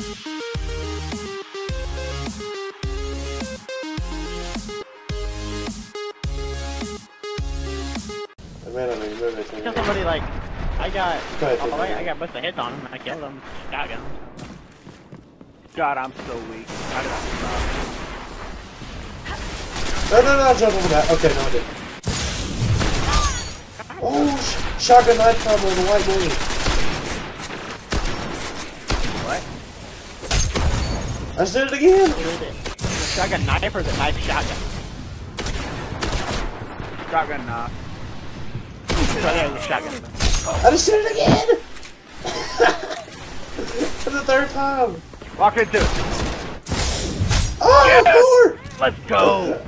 Kill somebody like I got I got a bunch of hits on him and I killed him. Shotgun. God, I'm so weak. How did I stop? No, jump over that. Okay, no, I didn't. Oh, shotgun knife combo with a white boy. What? I just did it again. What is it? The shotgun knife or the knife shotgun? Shotgun knock. Shotgun. I just did it again. For the third time. Walk into it. Oh, Yes! more. Let's go.